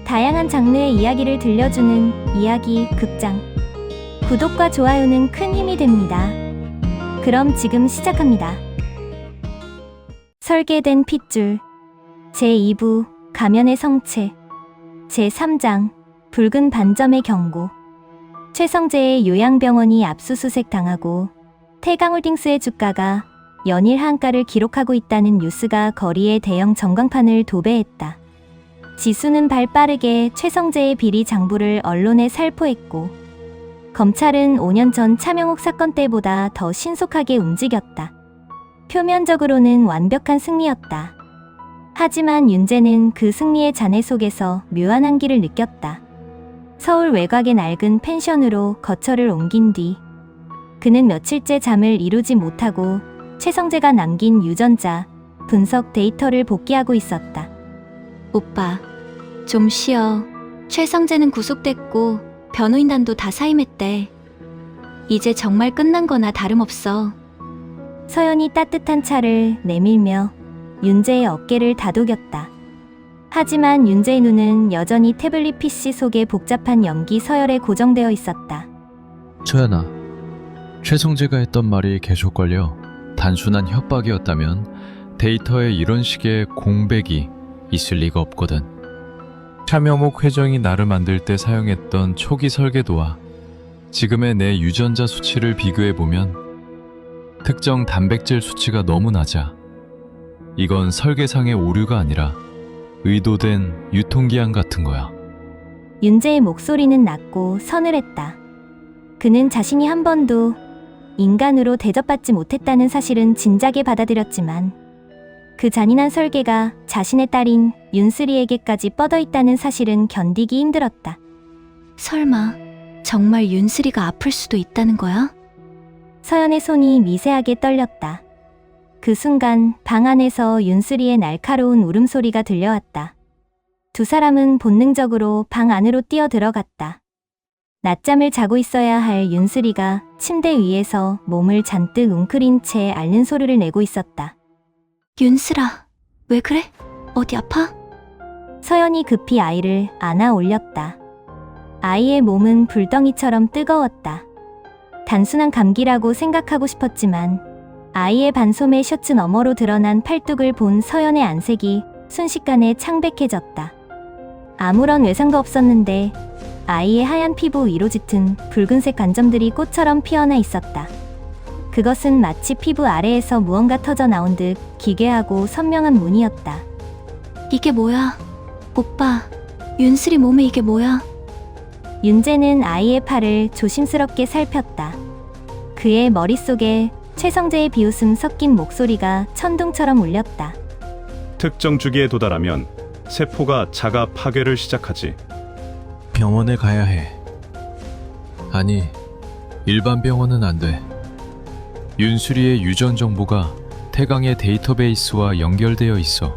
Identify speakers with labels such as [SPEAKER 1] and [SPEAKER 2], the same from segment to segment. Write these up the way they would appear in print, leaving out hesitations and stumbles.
[SPEAKER 1] 다양한 장르의 이야기를 들려주는 이야기 극장. 구독과 좋아요는 큰 힘이 됩니다. 그럼 지금 시작합니다. 설계된 핏줄 제2부 가면의 성체 제3장 붉은 반점의 경고. 최성재의 요양병원이 압수수색 당하고 태강홀딩스의 주가가 연일 한가를 기록하고 있다는 뉴스가 거리의 대형 전광판을 도배했다. 지수는 발빠르게 최성재의 비리 장부를 언론에 살포했고 검찰은 5년 전 차명옥 사건 때보다 더 신속하게 움직였다. 표면적으로는 완벽한 승리였다. 하지만 윤재는 그 승리의 잔해 속에서 묘한 한기를 느꼈다. 서울 외곽의 낡은 펜션으로 거처를 옮긴 뒤 그는 며칠째 잠을 이루지 못하고 최성재가 남긴 유전자 분석 데이터를 복기하고 있었다.
[SPEAKER 2] 오빠, 좀 쉬어. 최성재는 구속됐고 변호인단도 다 사임했대. 이제 정말 끝난 거나 다름없어.
[SPEAKER 1] 서연이 따뜻한 차를 내밀며 윤재의 어깨를 다독였다. 하지만 윤재의 눈은 여전히 태블릿 PC 속의 복잡한 연기 서열에 고정되어 있었다.
[SPEAKER 3] 서연아, 최성재가 했던 말이 계속 걸려. 단순한 협박이었다면 데이터에 이런 식의 공백이 있을 리가 없거든.
[SPEAKER 4] 차명옥 회장이 나를 만들 때 사용했던 초기 설계도와 지금의 내 유전자 수치를 비교해보면 특정 단백질 수치가 너무 낮아. 이건 설계상의 오류가 아니라 의도된 유통기한 같은 거야.
[SPEAKER 1] 윤재의 목소리는 낮고 서늘했다. 그는 자신이 한 번도 인간으로 대접받지 못했다는 사실은 진작에 받아들였지만 그 잔인한 설계가 자신의 딸인 윤슬이에게까지 뻗어있다는 사실은 견디기 힘들었다.
[SPEAKER 2] 설마 정말 윤슬이가 아플 수도 있다는 거야?
[SPEAKER 1] 서연의 손이 미세하게 떨렸다. 그 순간 방 안에서 윤슬이의 날카로운 울음소리가 들려왔다. 두 사람은 본능적으로 방 안으로 뛰어들어갔다. 낮잠을 자고 있어야 할 윤슬이가 침대 위에서 몸을 잔뜩 웅크린 채 앓는 소리를 내고 있었다.
[SPEAKER 2] 윤슬아, 왜 그래? 어디 아파?
[SPEAKER 1] 서연이 급히 아이를 안아 올렸다. 아이의 몸은 불덩이처럼 뜨거웠다. 단순한 감기라고 생각하고 싶었지만 아이의 반소매 셔츠 너머로 드러난 팔뚝을 본 서연의 안색이 순식간에 창백해졌다. 아무런 외상도 없었는데 아이의 하얀 피부 위로 짙은 붉은색 관점들이 꽃처럼 피어나 있었다. 그것은 마치 피부 아래에서 무언가 터져 나온 듯 기괴하고 선명한 무늬였다.
[SPEAKER 2] 이게 뭐야? 오빠, 윤슬이 몸에 이게 뭐야?
[SPEAKER 1] 윤재는 아이의 팔을 조심스럽게 살폈다. 그의 머릿속에 최성재의 비웃음 섞인 목소리가 천둥처럼 울렸다.
[SPEAKER 5] 특정 주기에 도달하면 세포가 자가 파괴를 시작하지.
[SPEAKER 3] 병원에 가야 해. 아니, 일반 병원은 안 돼. 윤수리의 유전 정보가 태강의 데이터베이스와 연결되어 있어.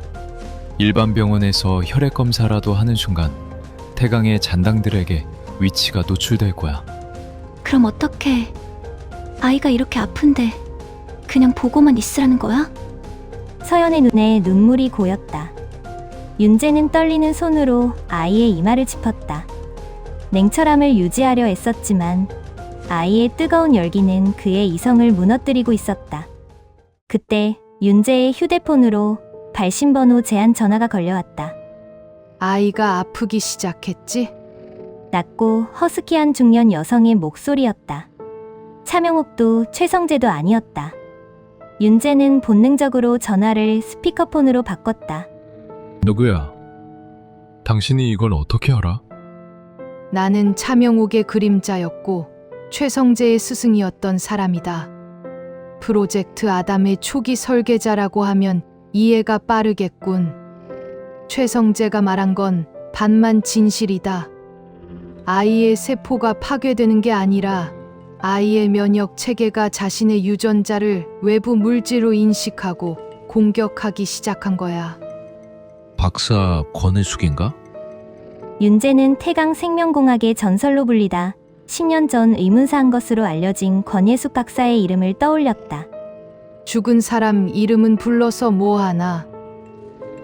[SPEAKER 3] 일반 병원에서 혈액 검사라도 하는 순간 태강의 잔당들에게 위치가 노출될 거야.
[SPEAKER 2] 그럼 어떡해? 아이가 이렇게 아픈데 그냥 보고만 있으라는 거야?
[SPEAKER 1] 서연의 눈에 눈물이 고였다. 윤재는 떨리는 손으로 아이의 이마를 짚었다. 냉철함을 유지하려 애썼지만 아이의 뜨거운 열기는 그의 이성을 무너뜨리고 있었다. 그때 윤재의 휴대폰으로 발신번호 제한 전화가 걸려왔다.
[SPEAKER 6] 아이가 아프기 시작했지?
[SPEAKER 1] 낮고 허스키한 중년 여성의 목소리였다. 차명옥도 최성재도 아니었다. 윤재는 본능적으로 전화를 스피커폰으로 바꿨다.
[SPEAKER 4] 누구야? 당신이 이걸 어떻게 알아?
[SPEAKER 6] 나는 차명옥의 그림자였고 최성재의 스승이었던 사람이다. 프로젝트 아담의 초기 설계자라고 하면 이해가 빠르겠군. 최성재가 말한 건 반만 진실이다. 아이의 세포가 파괴되는 게 아니라 아이의 면역 체계가 자신의 유전자를 외부 물질로 인식하고 공격하기 시작한 거야.
[SPEAKER 3] 박사 권혜숙인가?
[SPEAKER 1] 윤재는 태강 생명공학의 전설로 불리다 10년 전 의문사한 것으로 알려진 권예숙 박사의 이름을 떠올렸다.
[SPEAKER 6] 죽은 사람 이름은 불러서 뭐하나.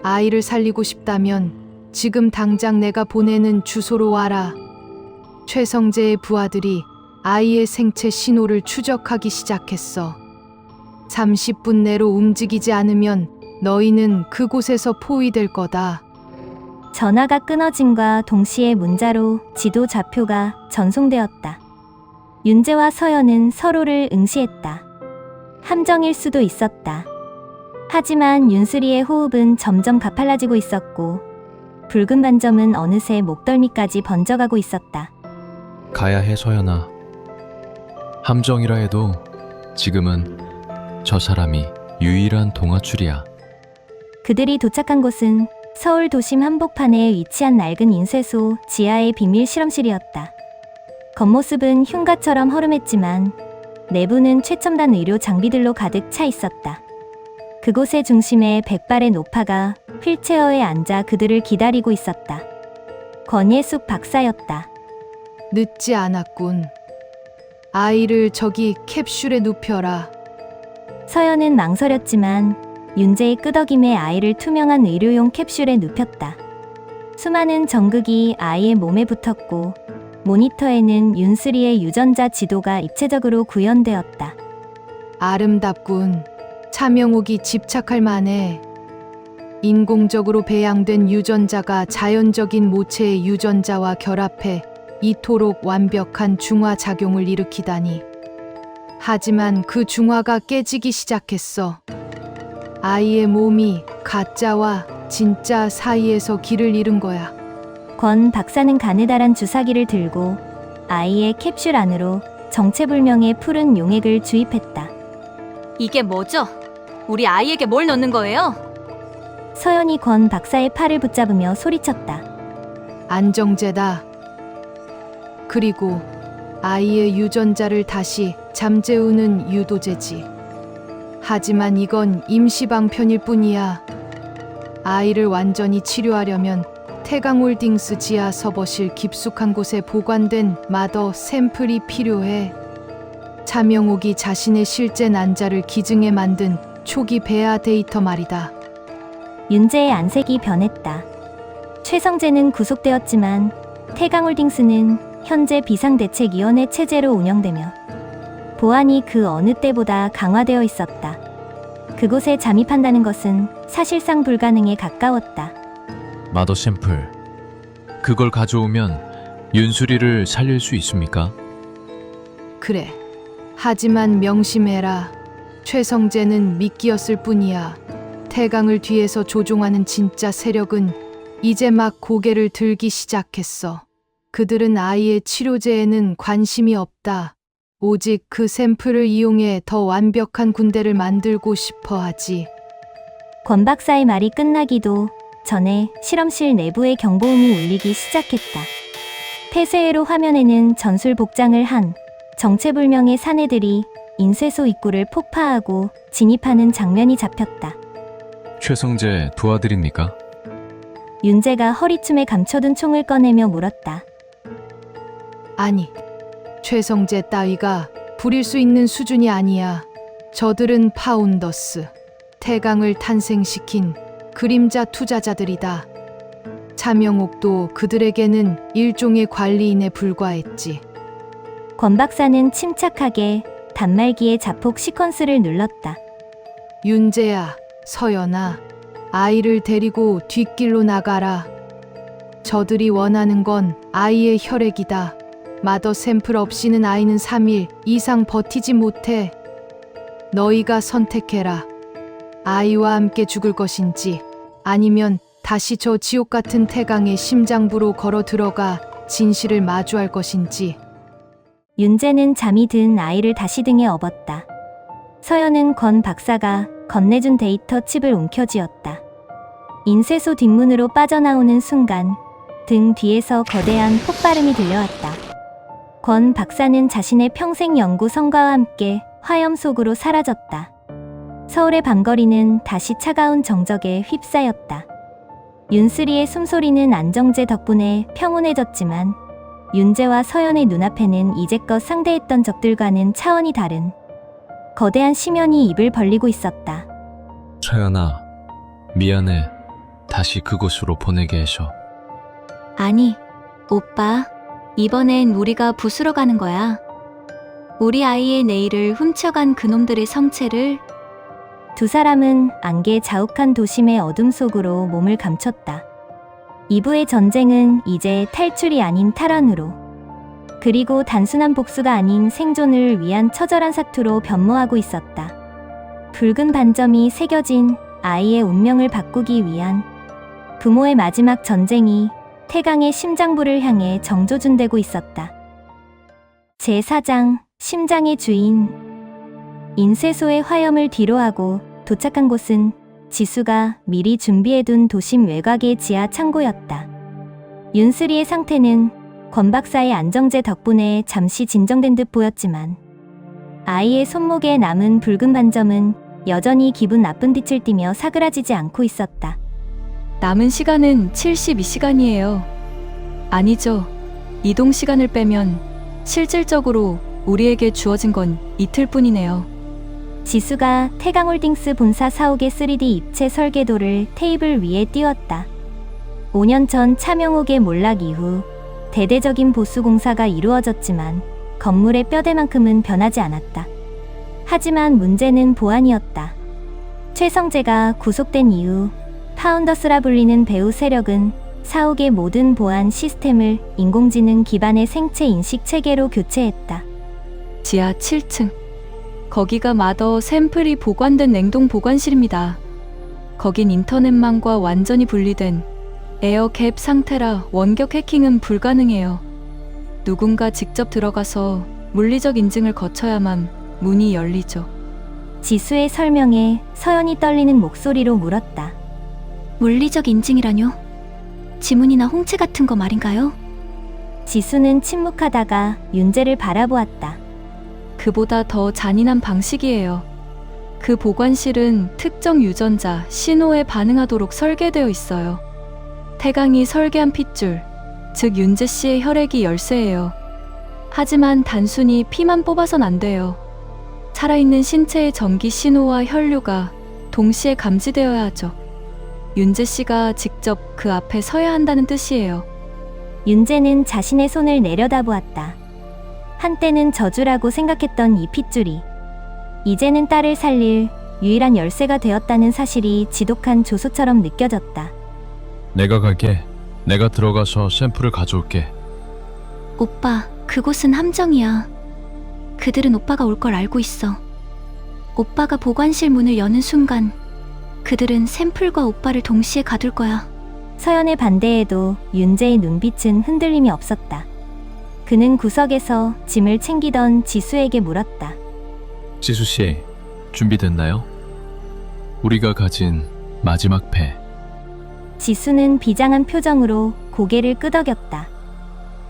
[SPEAKER 6] 아이를 살리고 싶다면 지금 당장 내가 보내는 주소로 와라. 최성재의 부하들이 아이의 생체 신호를 추적하기 시작했어. 30분 내로 움직이지 않으면 너희는 그곳에서 포위될 거다.
[SPEAKER 1] 전화가 끊어짐과 동시에 문자로 지도 좌표가 전송되었다. 윤재와 서연은 서로를 응시했다. 함정일 수도 있었다. 하지만 윤수리의 호흡은 점점 가팔라지고 있었고 붉은 반점은 어느새 목덜미까지 번져가고 있었다.
[SPEAKER 3] 가야 해, 서연아. 함정이라 해도 지금은 저 사람이 유일한 동아줄이야.
[SPEAKER 1] 그들이 도착한 곳은 서울 도심 한복판에 위치한 낡은 인쇄소 지하의 비밀 실험실이었다. 겉모습은 흉가처럼 허름했지만 내부는 최첨단 의료 장비들로 가득 차 있었다. 그곳의 중심에 백발의 노파가 휠체어에 앉아 그들을 기다리고 있었다. 권예숙 박사였다.
[SPEAKER 6] 늦지 않았군. 아이를 저기 캡슐에 눕혀라.
[SPEAKER 1] 서연은 망설였지만 윤재의 끄덕임에 아이를 투명한 의료용 캡슐에 눕혔다. 수많은 전극이 아이의 몸에 붙었고 모니터에는 윤수리의 유전자 지도가 입체적으로 구현되었다.
[SPEAKER 6] 아름답군. 차명옥이 집착할 만해. 인공적으로 배양된 유전자가 자연적인 모체의 유전자와 결합해 이토록 완벽한 중화 작용을 일으키다니. 하지만 그 중화가 깨지기 시작했어. 아이의 몸이 가짜와 진짜 사이에서 길을 잃은 거야.
[SPEAKER 1] 권 박사는 가느다란 주사기를 들고 아이의 캡슐 안으로 정체불명의 푸른 용액을 주입했다.
[SPEAKER 2] 이게 뭐죠? 우리 아이에게 뭘 넣는 거예요?
[SPEAKER 1] 서연이 권 박사의 팔을 붙잡으며 소리쳤다.
[SPEAKER 6] 안정제다. 그리고 아이의 유전자를 다시 잠재우는 유도제지. 하지만 이건 임시방편일 뿐이야. 아이를 완전히 치료하려면 태강홀딩스 지하 서버실 깊숙한 곳에 보관된 마더 샘플이 필요해. 차명옥이 자신의 실제 난자를 기증해 만든 초기 배아 데이터 말이다.
[SPEAKER 1] 윤재의 안색이 변했다. 최성재는 구속되었지만 태강홀딩스는 현재 비상대책위원회 체제로 운영되며 보안이 그 어느 때보다 강화되어 있었다. 그곳에 잠입한다는 것은 사실상 불가능에 가까웠다.
[SPEAKER 3] 마더 샘플. 그걸 가져오면 윤수리를 살릴 수 있습니까?
[SPEAKER 6] 그래. 하지만 명심해라. 최성재는 미끼였을 뿐이야. 태강을 뒤에서 조종하는 진짜 세력은 이제 막 고개를 들기 시작했어. 그들은 아이의 치료제에는 관심이 없다. 오직 그 샘플을 이용해 더 완벽한 군대를 만들고 싶어 하지.
[SPEAKER 1] 권 박사의 말이 끝나기도 전에 실험실 내부의 경보음이 울리기 시작했다. 폐쇄회로 화면에는 전술 복장을 한 정체불명의 사내들이 인쇄소 입구를 폭파하고 진입하는 장면이 잡혔다.
[SPEAKER 3] 최성재 도와드립니까?
[SPEAKER 1] 윤재가 허리춤에 감춰둔 총을 꺼내며 물었다.
[SPEAKER 6] 아니, 최성재 따위가 부릴 수 있는 수준이 아니야. 저들은 파운더스, 태강을 탄생시킨 그림자 투자자들이다. 차명옥도 그들에게는 일종의 관리인에 불과했지.
[SPEAKER 1] 권 박사는 침착하게 단말기의 자폭 시퀀스를 눌렀다.
[SPEAKER 6] 윤재야, 서연아, 아이를 데리고 뒷길로 나가라. 저들이 원하는 건 아이의 혈액이다. 마더 샘플 없이는 아이는 3일 이상 버티지 못해. 너희가 선택해라. 아이와 함께 죽을 것인지 아니면 다시 저 지옥 같은 태강의 심장부로 걸어 들어가 진실을 마주할 것인지.
[SPEAKER 1] 윤재는 잠이 든 아이를 다시 등에 업었다. 서연은 권 박사가 건네준 데이터 칩을 움켜쥐었다. 인쇄소 뒷문으로 빠져나오는 순간 등 뒤에서 거대한 폭발음이 들려왔다. 권 박사는 자신의 평생 연구 성과와 함께 화염 속으로 사라졌다. 서울의 밤거리는 다시 차가운 정적에 휩싸였다. 윤수리의 숨소리는 안정제 덕분에 평온해졌지만 윤재와 서연의 눈앞에는 이제껏 상대했던 적들과는 차원이 다른 거대한 심연이 입을 벌리고 있었다.
[SPEAKER 3] 서연아, 미안해. 다시 그곳으로 보내게 해서.
[SPEAKER 2] 아니, 오빠, 이번엔 우리가 부수러 가는 거야. 우리 아이의 내일을 훔쳐간 그놈들의 성체를.
[SPEAKER 1] 두 사람은 안개 자욱한 도심의 어둠 속으로 몸을 감췄다. 이부의 전쟁은 이제 탈출이 아닌 탈환으로, 그리고 단순한 복수가 아닌 생존을 위한 처절한 사투로 변모하고 있었다. 붉은 반점이 새겨진 아이의 운명을 바꾸기 위한 부모의 마지막 전쟁이 태강의 심장부를 향해 정조준되고 있었다. 제4장 심장의 주인. 인쇄소의 화염을 뒤로하고 도착한 곳은 지수가 미리 준비해둔 도심 외곽의 지하 창고였다. 윤슬이의 상태는 권 박사의 안정제 덕분에 잠시 진정된 듯 보였지만 아이의 손목에 남은 붉은 반점은 여전히 기분 나쁜 빛을 띠며 사그라지지 않고 있었다.
[SPEAKER 2] 남은 시간은 72시간이에요. 아니죠. 이동 시간을 빼면 실질적으로 우리에게 주어진 건 이틀뿐이네요.
[SPEAKER 1] 지수가 태강홀딩스 본사 사옥의 3D 입체 설계도를 테이블 위에 띄웠다. 5년 전 차명옥의 몰락 이후 대대적인 보수 공사가 이루어졌지만 건물의 뼈대만큼은 변하지 않았다. 하지만 문제는 보안이었다. 최성재가 구속된 이후 파운더스라 불리는 배후 세력은 사옥의 모든 보안 시스템을 인공지능 기반의 생체 인식 체계로 교체했다.
[SPEAKER 2] 지하 7층. 거기가 마더 샘플이 보관된 냉동 보관실입니다. 거긴 인터넷망과 완전히 분리된 에어갭 상태라 원격 해킹은 불가능해요. 누군가 직접 들어가서 물리적 인증을 거쳐야만 문이 열리죠.
[SPEAKER 1] 지수의 설명에 서연이 떨리는 목소리로 물었다.
[SPEAKER 2] 물리적 인증이라뇨? 지문이나 홍채 같은 거 말인가요?
[SPEAKER 1] 지수는 침묵하다가 윤재를 바라보았다.
[SPEAKER 2] 그보다 더 잔인한 방식이에요. 그 보관실은 특정 유전자, 신호에 반응하도록 설계되어 있어요. 태강이 설계한 핏줄, 즉 윤재 씨의 혈액이 열쇠예요. 하지만 단순히 피만 뽑아선 안 돼요. 살아있는 신체의 전기 신호와 혈류가 동시에 감지되어야 하죠. 윤재 씨가 직접 그 앞에 서야 한다는 뜻이에요.
[SPEAKER 1] 윤재는 자신의 손을 내려다보았다. 한때는 저주라고 생각했던 이 핏줄이 이제는 딸을 살릴 유일한 열쇠가 되었다는 사실이 지독한 조소처럼 느껴졌다.
[SPEAKER 4] 내가 갈게. 내가 들어가서 샘플을 가져올게.
[SPEAKER 2] 오빠, 그곳은 함정이야. 그들은 오빠가 올 걸 알고 있어. 오빠가 보관실 문을 여는 순간 그들은 샘플과 오빠를 동시에 가둘 거야.
[SPEAKER 1] 서연의 반대에도 윤재의 눈빛은 흔들림이 없었다. 그는 구석에서 짐을 챙기던 지수에게 물었다.
[SPEAKER 3] 지수 씨, 준비됐나요? 우리가 가진 마지막 배.
[SPEAKER 1] 지수는 비장한 표정으로 고개를 끄덕였다.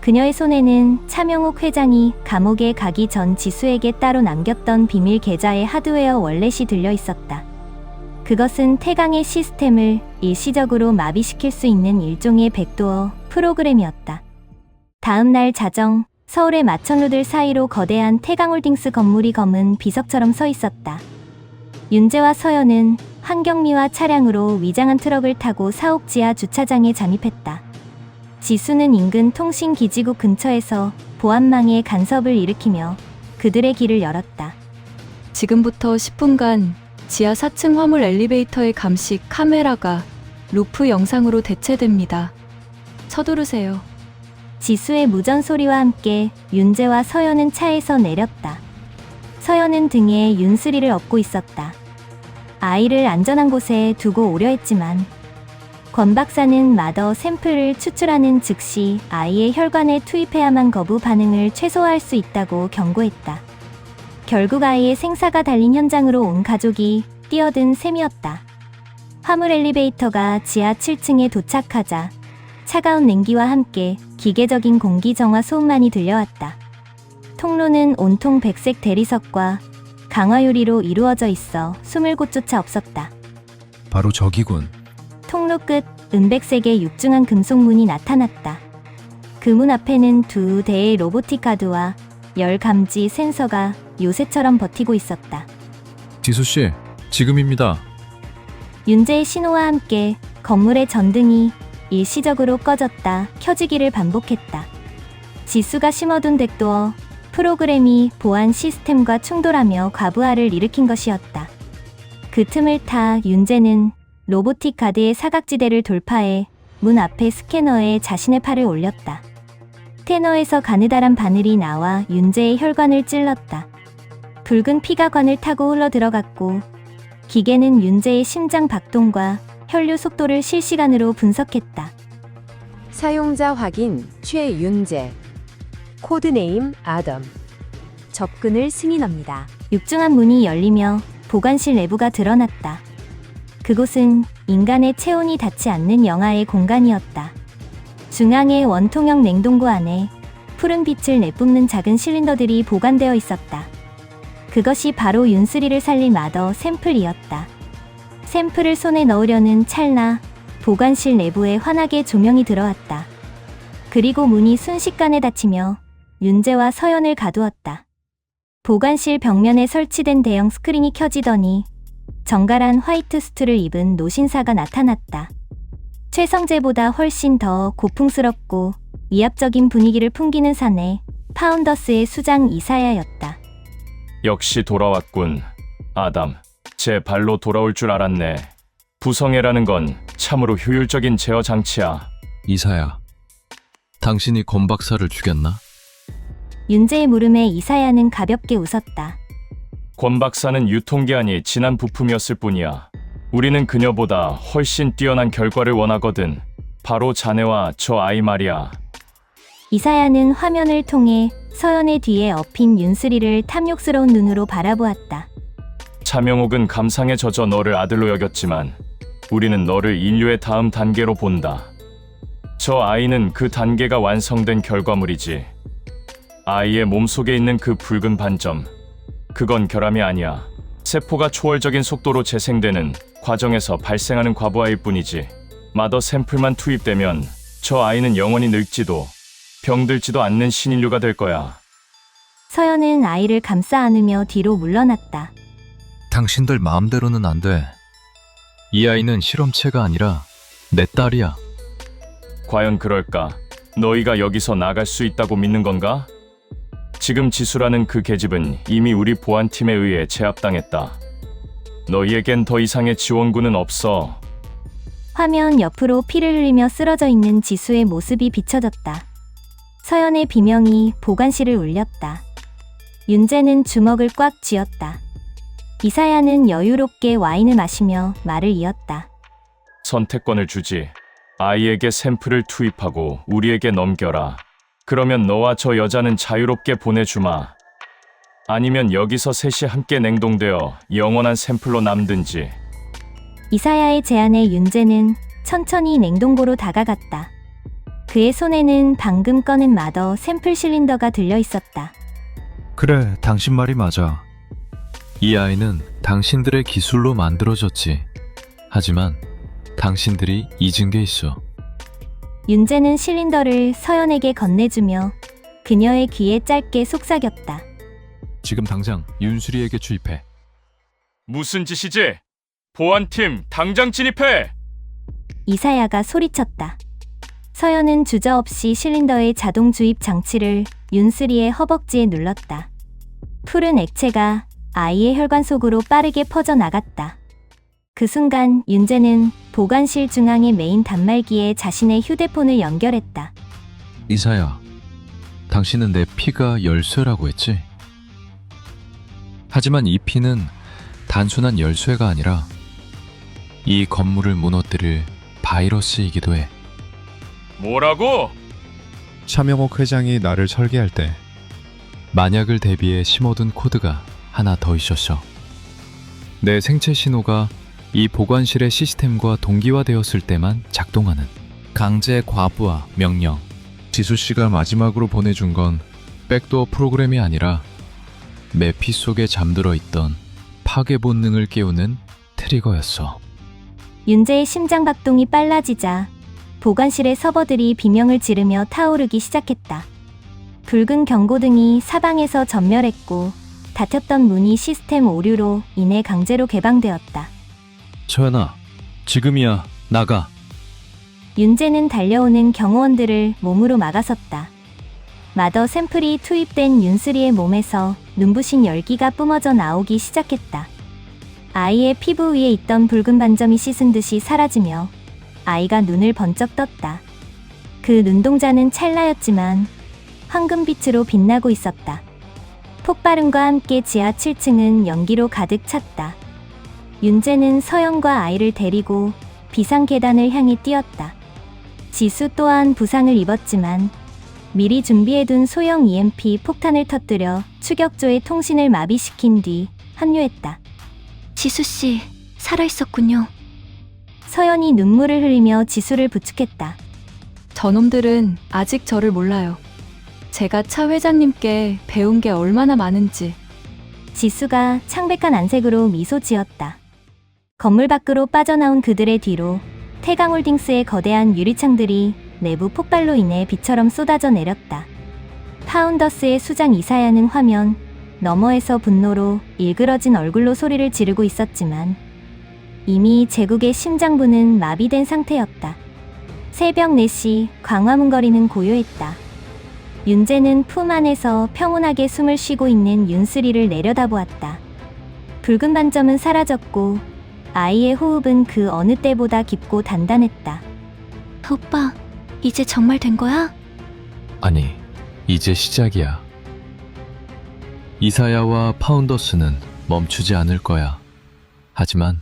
[SPEAKER 1] 그녀의 손에는 차명옥 회장이 감옥에 가기 전 지수에게 따로 남겼던 비밀 계좌의 하드웨어 월렛이 들려 있었다. 그것은 태강의 시스템을 일시적으로 마비시킬 수 있는 일종의 백도어 프로그램이었다. 다음 날 자정, 서울의 마천루들 사이로 거대한 태강홀딩스 건물이 검은 비석처럼 서 있었다. 윤재와 서연은 환경미화 차량으로 위장한 트럭을 타고 사옥 지하 주차장에 잠입했다. 지수는 인근 통신기지국 근처에서 보안망에 간섭을 일으키며 그들의 길을 열었다.
[SPEAKER 2] 지금부터 10분간 지하 4층 화물 엘리베이터의 감식 카메라가 루프 영상으로 대체됩니다. 서두르세요.
[SPEAKER 1] 지수의 무전 소리와 함께 윤재와 서연은 차에서 내렸다. 서연은 등에 윤슬이를 업고 있었다. 아이를 안전한 곳에 두고 오려 했지만 권 박사는 마더 샘플을 추출하는 즉시 아이의 혈관에 투입해야만 거부 반응을 최소화할 수 있다고 경고했다. 결국 아이의 생사가 달린 현장으로 온 가족이 뛰어든 셈이었다. 화물 엘리베이터가 지하 7층에 도착하자 차가운 냉기와 함께 기계적인 공기 정화 소음만이 들려왔다. 통로는 온통 백색 대리석과 강화 유리로 이루어져 있어 숨을 곳조차 없었다.
[SPEAKER 4] 바로 저기군.
[SPEAKER 1] 통로 끝 은백색의 육중한 금속문이 나타났다. 그 문 앞에는 두 대의 로보틱 가드와 열 감지 센서가 요새처럼 버티고 있었다.
[SPEAKER 3] 지수 씨, 지금입니다.
[SPEAKER 1] 윤재의 신호와 함께 건물의 전등이 일시적으로 꺼졌다 켜지기를 반복했다. 지수가 심어둔 덱도어 프로그램이 보안 시스템과 충돌하며 과부하를 일으킨 것이었다. 그 틈을 타 윤재는 로보틱 가드의 사각지대를 돌파해 문 앞에 스캐너에 자신의 팔을 올렸다. 스캐너에서 가느다란 바늘이 나와 윤재의 혈관을 찔렀다. 붉은 피가 관을 타고 흘러들어갔고 기계는 윤재의 심장 박동과 혈류 속도를 실시간으로 분석했다.
[SPEAKER 7] 사용자 확인 최윤재. 코드네임 아덤.
[SPEAKER 8] 접근을 승인합니다.
[SPEAKER 1] 육중한 문이 열리며 보관실 내부가 드러났다. 그곳은 인간의 체온이 닿지 않는 영하의 공간이었다. 중앙의 원통형 냉동고 안에 푸른 빛을 내뿜는 작은 실린더들이 보관되어 있었다. 그것이 바로 윤슬이를 살릴 마더 샘플이었다. 샘플을 손에 넣으려는 찰나 보관실 내부에 환하게 조명이 들어왔다. 그리고 문이 순식간에 닫히며 윤재와 서연을 가두었다. 보관실 벽면에 설치된 대형 스크린이 켜지더니 정갈한 화이트 수트를 입은 노신사가 나타났다. 최성재보다 훨씬 더 고풍스럽고 위압적인 분위기를 풍기는 사내 파운더스의 수장 이사야였다.
[SPEAKER 9] 역시 돌아왔군. 아담, 제 발로 돌아올 줄 알았네. 부성애라는 건 참으로 효율적인 제어 장치야.
[SPEAKER 3] 이사야, 당신이 권 박사를 죽였나?
[SPEAKER 1] 윤재의 물음에 이사야는 가볍게 웃었다.
[SPEAKER 9] 권 박사는 유통기한이 지난 부품이었을 뿐이야. 우리는 그녀보다 훨씬 뛰어난 결과를 원하거든. 바로 자네와 저 아이 말이야.
[SPEAKER 1] 이사야는 화면을 통해 서연의 뒤에 엎인 윤슬이를 탐욕스러운 눈으로 바라보았다.
[SPEAKER 9] 차명옥은 감상에 젖어 너를 아들로 여겼지만 우리는 너를 인류의 다음 단계로 본다. 저 아이는 그 단계가 완성된 결과물이지. 아이의 몸속에 있는 그 붉은 반점, 그건 결함이 아니야. 세포가 초월적인 속도로 재생되는 과정에서 발생하는 과부하일 뿐이지. 마더 샘플만 투입되면 저 아이는 영원히 늙지도 병들지도 않는 신인류가 될 거야.
[SPEAKER 1] 서연은 아이를 감싸 안으며 뒤로 물러났다.
[SPEAKER 3] 당신들 마음대로는 안 돼. 이 아이는 실험체가 아니라 내 딸이야.
[SPEAKER 9] 과연 그럴까? 너희가 여기서 나갈 수 있다고 믿는 건가? 지금 지수라는 그 계집은 이미 우리 보안팀에 의해 제압당했다. 너희에겐 더 이상의 지원군은 없어.
[SPEAKER 1] 화면 옆으로 피를 흘리며 쓰러져 있는 지수의 모습이 비춰졌다. 서연의 비명이 보관실을 울렸다. 윤재는 주먹을 꽉 쥐었다. 이사야는 여유롭게 와인을 마시며 말을 이었다.
[SPEAKER 9] 선택권을 주지. 아이에게 샘플을 투입하고 우리에게 넘겨라. 그러면 너와 저 여자는 자유롭게 보내주마. 아니면 여기서 셋이 함께 냉동되어 영원한 샘플로 남든지.
[SPEAKER 1] 이사야의 제안에 윤재는 천천히 냉동고로 다가갔다. 그의 손에는 방금 꺼낸 마더 샘플 실린더가 들려 있었다.
[SPEAKER 3] 그래, 당신 말이 맞아. 이 아이는 당신들의 기술로 만들어졌지. 하지만 당신들이 잊은 게 있어.
[SPEAKER 1] 윤재는 실린더를 서연에게 건네주며 그녀의 귀에 짧게 속삭였다.
[SPEAKER 3] 지금 당장 윤수리에게 주입해.
[SPEAKER 9] 무슨 짓이지? 보안팀 당장 진입해!
[SPEAKER 1] 이사야가 소리쳤다. 서연은 주저없이 실린더의 자동 주입 장치를 윤슬이의 허벅지에 눌렀다. 푸른 액체가 아이의 혈관 속으로 빠르게 퍼져나갔다. 그 순간 윤재는 보관실 중앙의 메인 단말기에 자신의 휴대폰을 연결했다.
[SPEAKER 3] 이사야, 당신은 내 피가 열쇠라고 했지? 하지만 이 피는 단순한 열쇠가 아니라 이 건물을 무너뜨릴 바이러스이기도 해.
[SPEAKER 9] 뭐라고?
[SPEAKER 10] 차명옥 회장이 나를 설계할 때
[SPEAKER 3] 만약을 대비해 심어둔 코드가 하나 더 있었어. 내 생체 신호가 이 보관실의 시스템과 동기화되었을 때만 작동하는 강제 과부하 명령.
[SPEAKER 10] 지수 씨가 마지막으로 보내준 건
[SPEAKER 3] 백도어 프로그램이 아니라 내 피 속에 잠들어 있던 파괴 본능을 깨우는 트리거였어.
[SPEAKER 1] 윤재의 심장 박동이 빨라지자 보관실의 서버들이 비명을 지르며 타오르기 시작했다. 붉은 경고등이 사방에서 전멸했고 닫혔던 문이 시스템 오류로 인해 강제로 개방되었다.
[SPEAKER 3] 서연아, 지금이야. 나가.
[SPEAKER 1] 윤재는 달려오는 경호원들을 몸으로 막아섰다. 마더 샘플이 투입된 윤슬이의 몸에서 눈부신 열기가 뿜어져 나오기 시작했다. 아이의 피부 위에 있던 붉은 반점이 씻은 듯이 사라지며 아이가 눈을 번쩍 떴다. 그 눈동자는 찰나였지만 황금빛으로 빛나고 있었다. 폭발음과 함께 지하 7층은 연기로 가득 찼다. 윤재는 서연과 아이를 데리고 비상 계단을 향해 뛰었다. 지수 또한 부상을 입었지만 미리 준비해둔 소형 EMP 폭탄을 터뜨려 추격조의 통신을 마비시킨 뒤 합류했다.
[SPEAKER 2] 지수씨, 살아있었군요.
[SPEAKER 1] 서연이 눈물을 흘리며 지수를 부축했다.
[SPEAKER 2] 저놈들은 아직 저를 몰라요. 제가 차 회장님께 배운 게 얼마나 많은지.
[SPEAKER 1] 지수가 창백한 안색으로 미소 지었다. 건물 밖으로 빠져나온 그들의 뒤로 태강홀딩스의 거대한 유리창들이 내부 폭발로 인해 비처럼 쏟아져 내렸다. 파운더스의 수장 이사야는 화면 너머에서 분노로 일그러진 얼굴로 소리를 지르고 있었지만 이미 제국의 심장부는 마비된 상태였다. 새벽 4시 광화문거리는 고요했다. 윤재는 품 안에서 평온하게 숨을 쉬고 있는 윤슬이를 내려다보았다. 붉은 반점은 사라졌고 아이의 호흡은 그 어느 때보다 깊고 단단했다.
[SPEAKER 2] 오빠, 이제 정말 된 거야?
[SPEAKER 4] 아니, 이제 시작이야. 이사야와 파운더스는 멈추지 않을 거야. 하지만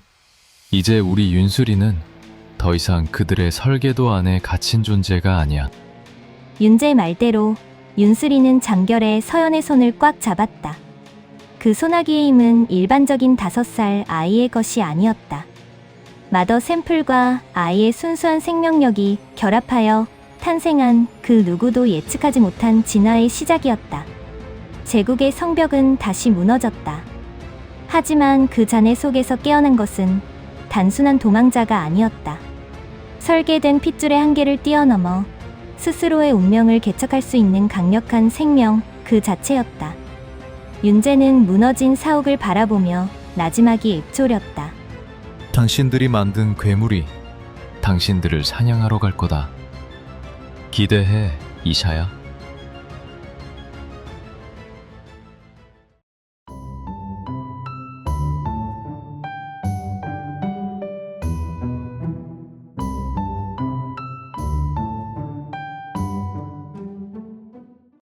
[SPEAKER 4] 이제 우리 윤슬이는 더 이상 그들의 설계도 안에 갇힌 존재가 아니야.
[SPEAKER 1] 윤재의 말대로 윤슬이는 장결에 서연의 손을 꽉 잡았다. 그 소나기의 힘은 일반적인 5살 아이의 것이 아니었다. 마더 샘플과 아이의 순수한 생명력이 결합하여 탄생한 그 누구도 예측하지 못한 진화의 시작이었다. 제국의 성벽은 다시 무너졌다. 하지만 그 잔해 속에서 깨어난 것은 단순한 도망자가 아니었다. 설계된 핏줄의 한계를 뛰어넘어 스스로의 운명을 개척할 수 있는 강력한 생명 그 자체였다. 윤재는 무너진 사옥을 바라보며 나지막이 읊조렸다.
[SPEAKER 10] 당신들이 만든 괴물이
[SPEAKER 4] 당신들을 사냥하러 갈 거다. 기대해, 이샤야.